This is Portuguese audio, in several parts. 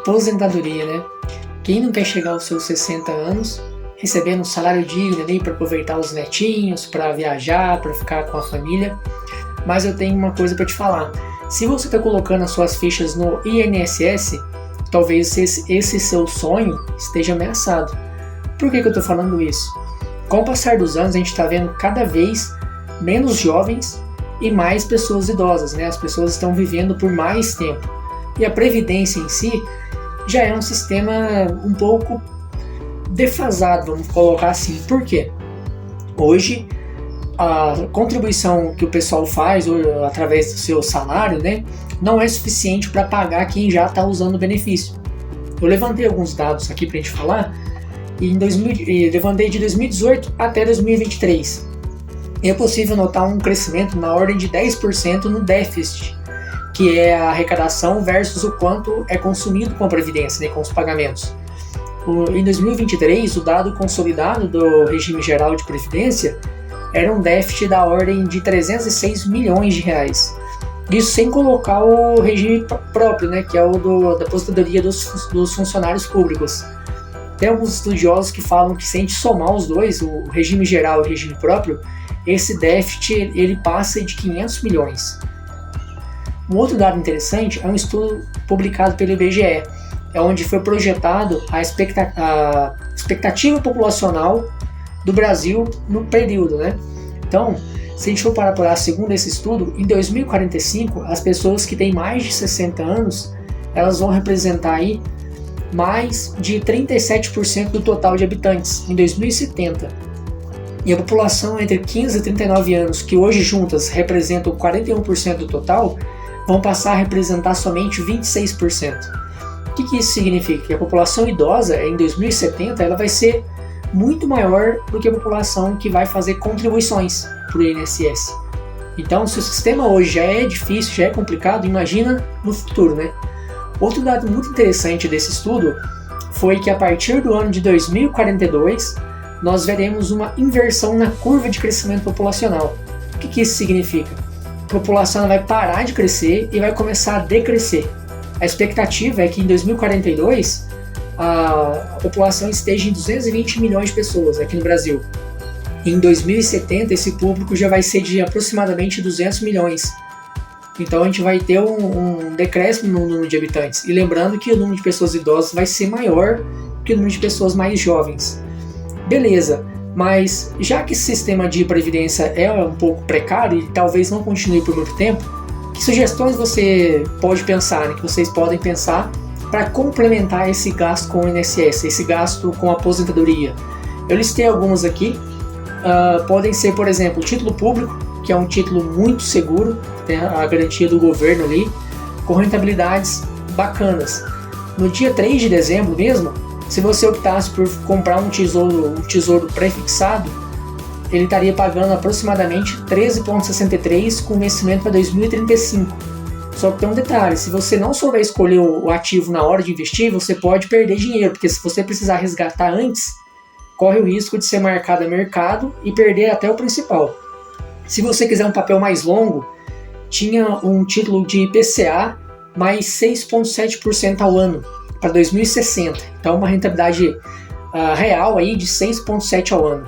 aposentadoria, né? Quem não quer chegar aos seus 60 anos recebendo um salário digno ali para aproveitar os netinhos, para viajar, para ficar com a família? Mas eu tenho uma coisa para te falar. Se você está colocando as suas fichas no INSS, talvez esse seu sonho esteja ameaçado. Por que eu estou falando isso? Com o passar dos anos, a gente está vendo cada vez menos jovens e mais pessoas idosas, né? As pessoas estão vivendo por mais tempo. E a Previdência em si já é um sistema um pouco defasado, vamos colocar assim. Por quê? Hoje, a contribuição que o pessoal faz através do seu salário, né, não é suficiente para pagar quem já está usando o benefício. Eu levantei alguns dados aqui para a gente falar, e levantei de 2018 até 2023. É possível notar um crescimento na ordem de 10% no déficit, que é a arrecadação versus o quanto é consumido com a Previdência, né, com os pagamentos. Em 2023, o dado consolidado do regime geral de Previdência era um déficit da ordem de 306 milhões de reais. Isso sem colocar o regime próprio, né, que é o da aposentadoria dos funcionários públicos. Tem alguns estudiosos que falam que se a gente somar os dois, o regime geral e o regime próprio, esse déficit ele passa de 500 milhões. Um outro dado interessante é um estudo publicado pelo IBGE, onde foi projetado a expectativa populacional do Brasil no período, né? Então, se a gente for parar por lá, segundo esse estudo, em 2045, as pessoas que têm mais de 60 anos, elas vão representar aí mais de 37% do total de habitantes em 2070. E a população entre 15 e 39 anos, que hoje juntas representam 41% do total, vão passar a representar somente 26%. O que isso significa? Que a população idosa, em 2070, ela vai ser muito maior do que a população que vai fazer contribuições para o INSS. Então, se o sistema hoje já é difícil, já é complicado, imagina no futuro, né? Outro dado muito interessante desse estudo foi que a partir do ano de 2042, nós veremos uma inversão na curva de crescimento populacional. O que isso significa? A população vai parar de crescer e vai começar a decrescer. A expectativa é que em 2042 a população esteja em 220 milhões de pessoas aqui no Brasil. Em 2070 esse público já vai ser de aproximadamente 200 milhões. Então a gente vai ter um decréscimo no número de habitantes. E lembrando que o número de pessoas idosas vai ser maior que o número de pessoas mais jovens. Beleza, mas já que esse sistema de previdência é um pouco precário e talvez não continue por muito tempo, que sugestões você pode pensar, né, que vocês podem pensar para complementar esse gasto com o INSS, esse gasto com a aposentadoria? Eu listei algumas aqui. Podem ser, por exemplo, o título público, que é um título muito seguro, tem a garantia do governo ali, com rentabilidades bacanas. No dia 3 de dezembro mesmo, se você optasse por comprar um tesouro pré-fixado, ele estaria pagando aproximadamente 13,63 com vencimento para 2035. Só que tem um detalhe, se você não souber escolher o ativo na hora de investir, você pode perder dinheiro, porque se você precisar resgatar antes, corre o risco de ser marcado a mercado e perder até o principal. Se você quiser um papel mais longo, tinha um título de IPCA mais 6,7% ao ano para 2060. Então uma rentabilidade real aí de 6,7% ao ano.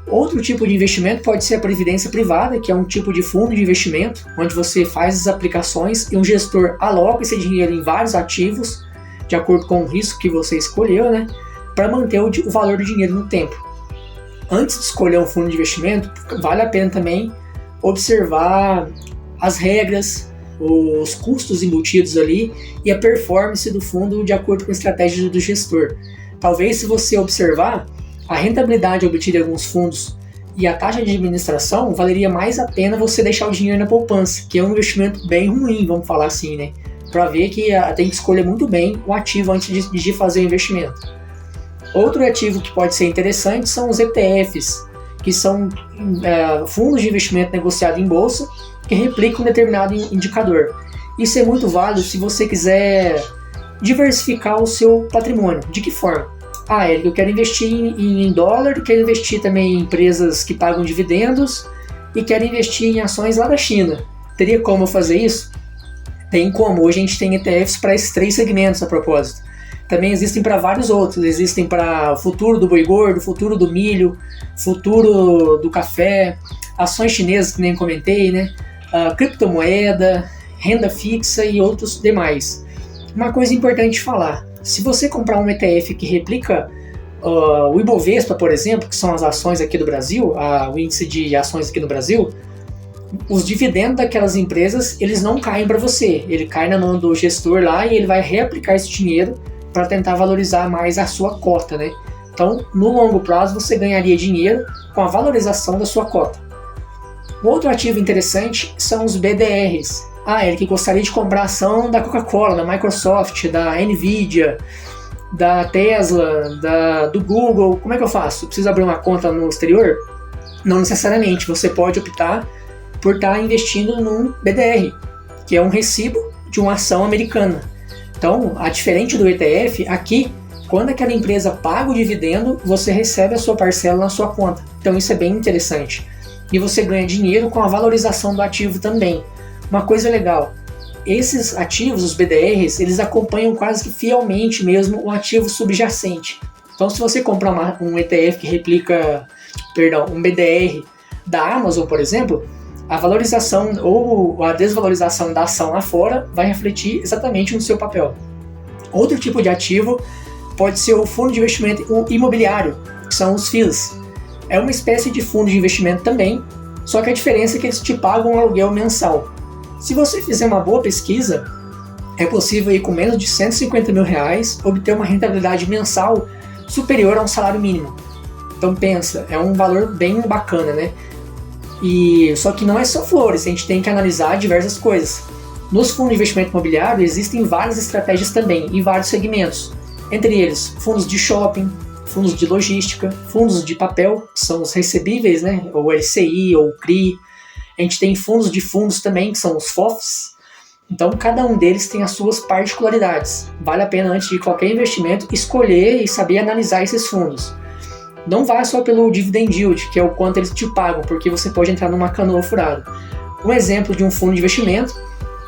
Outro tipo de investimento pode ser a previdência privada, que é um tipo de fundo de investimento, onde você faz as aplicações e um gestor aloca esse dinheiro em vários ativos, de acordo com o risco que você escolheu, né, para manter o valor do dinheiro no tempo. Antes de escolher um fundo de investimento, vale a pena também observar as regras, os custos embutidos ali e a performance do fundo de acordo com a estratégia do gestor. Talvez, se você observar a rentabilidade obtida em alguns fundos e a taxa de administração, valeria mais a pena você deixar o dinheiro na poupança, que é um investimento bem ruim, vamos falar assim, né? Para ver que tem que escolher muito bem o ativo antes de fazer o investimento. Outro ativo que pode ser interessante são os ETFs, que são fundos de investimento negociados em bolsa que replicam um determinado indicador. Isso é muito válido se você quiser diversificar o seu patrimônio. De que forma? Érico, eu quero investir em dólar, quero investir também em empresas que pagam dividendos e quero investir em ações lá da China. Teria como fazer isso? Tem como, hoje a gente tem ETFs para esses 3 segmentos a propósito. Também existem para vários outros, existem para o futuro do boi gordo, futuro do milho, futuro do café, ações chinesas que nem comentei, né? Criptomoeda, renda fixa e outros demais. Uma coisa importante de falar, se você comprar um ETF que replica o Ibovespa, por exemplo, que são as ações aqui do Brasil, o índice de ações aqui no Brasil, os dividendos daquelas empresas, eles não caem para você, ele cai na mão do gestor lá e ele vai reaplicar esse dinheiro para tentar valorizar mais a sua cota, né? Então, no longo prazo, você ganharia dinheiro com a valorização da sua cota. Um outro ativo interessante são os BDRs. Ele que gostaria de comprar ação da Coca-Cola, da Microsoft, da Nvidia, da Tesla, do Google. Como é que eu faço? Preciso abrir uma conta no exterior? Não necessariamente. Você pode optar por estar investindo num BDR, que é um recibo de uma ação americana. Então, a diferente do ETF, aqui, quando aquela empresa paga o dividendo, você recebe a sua parcela na sua conta. Então, isso é bem interessante. E você ganha dinheiro com a valorização do ativo também. Uma coisa legal, esses ativos, os BDRs, eles acompanham quase que fielmente mesmo o ativo subjacente. Então, se você comprar um ETF que replica, um BDR da Amazon, por exemplo, a valorização ou a desvalorização da ação lá fora vai refletir exatamente no seu papel. Outro tipo de ativo pode ser o fundo de investimento imobiliário, que são os FIIs. É uma espécie de fundo de investimento também, só que a diferença é que eles te pagam um aluguel mensal. Se você fizer uma boa pesquisa, é possível aí, com menos de R$150 mil obter uma rentabilidade mensal superior a um salário mínimo. Então pensa, é um valor bem bacana, né? Só que não é só flores, a gente tem que analisar diversas coisas. Nos fundos de investimento imobiliário existem várias estratégias também, em vários segmentos. Entre eles, fundos de shopping, fundos de logística, fundos de papel, que são os recebíveis, né? Ou LCI, ou CRI. A gente tem fundos de fundos também, que são os FOFs. Então, cada um deles tem as suas particularidades. Vale a pena, antes de qualquer investimento, escolher e saber analisar esses fundos. Não vá só pelo dividend yield, que é o quanto eles te pagam, porque você pode entrar numa canoa furada. Um exemplo de um fundo de investimento,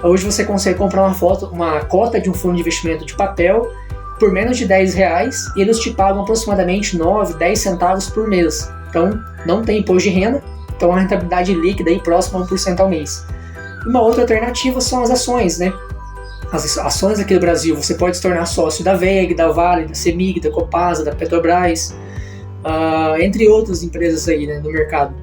hoje você consegue comprar uma cota de um fundo de investimento de papel por menos de R$10 e eles te pagam aproximadamente 9, 10 centavos por mês. Então, não tem imposto de renda, então a rentabilidade líquida aí próxima a 1% ao mês. Uma outra alternativa são as ações, né? As ações aqui do Brasil, você pode se tornar sócio da WEG, da Vale, da CEMIG, da Copasa, da Petrobras, entre outras empresas aí, né, no mercado.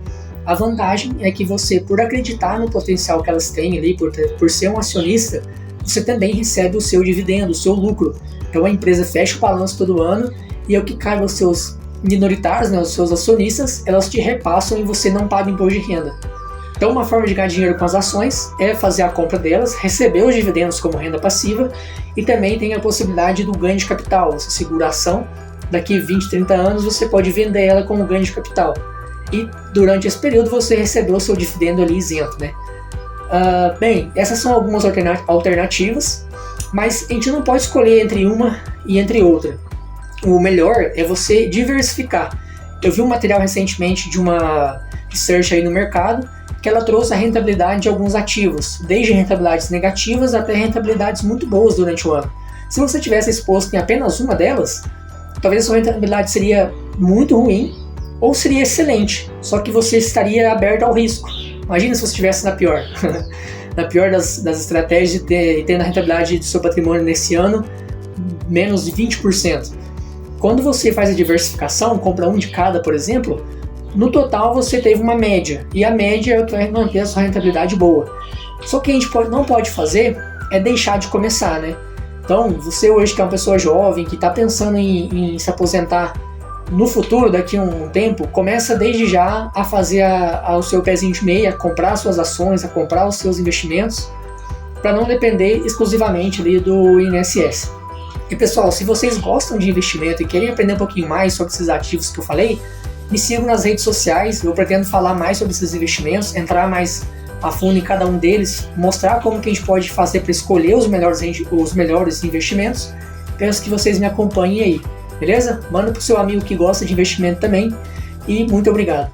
A vantagem é que você, por acreditar no potencial que elas têm ali, por ser um acionista, você também recebe o seu dividendo, o seu lucro. Então a empresa fecha o balanço todo ano e é o que cabe aos seus minoritários, né, aos seus acionistas, elas te repassam e você não paga imposto de renda. Então uma forma de ganhar dinheiro com as ações é fazer a compra delas, receber os dividendos como renda passiva e também tem a possibilidade do ganho de capital. Você segura a ação, daqui 20, 30 anos você pode vender ela como ganho de capital. E durante esse período você recebeu o seu dividendo ali isento, né? Bem, essas são algumas alternativas, mas a gente não pode escolher entre uma e entre outra. O melhor é você diversificar. Eu vi um material recentemente de uma research aí no mercado que ela trouxe a rentabilidade de alguns ativos, desde rentabilidades negativas até rentabilidades muito boas durante o ano. Se você tivesse exposto em apenas uma delas, talvez a sua rentabilidade seria muito ruim ou seria excelente, só que você estaria aberto ao risco. Imagina se você estivesse na pior. Na pior das estratégias e tendo a rentabilidade do seu patrimônio nesse ano menos de 20%. Quando você faz a diversificação, compra um de cada, por exemplo, no total você teve uma média, e a média é o que vai manter a sua rentabilidade boa. Só que a gente não pode fazer é deixar de começar, né? Então, você hoje que é uma pessoa jovem, que está pensando em se aposentar no futuro, daqui a um tempo, começa desde já a fazer o seu pezinho de meia, a comprar suas ações, a comprar os seus investimentos, para não depender exclusivamente ali do INSS. E pessoal, se vocês gostam de investimento e querem aprender um pouquinho mais sobre esses ativos que eu falei, me sigam nas redes sociais, eu pretendo falar mais sobre esses investimentos, entrar mais a fundo em cada um deles, mostrar como que a gente pode fazer para escolher os melhores investimentos. Peço que vocês me acompanhem aí, beleza? Manda para o seu amigo que gosta de investimento também e muito obrigado.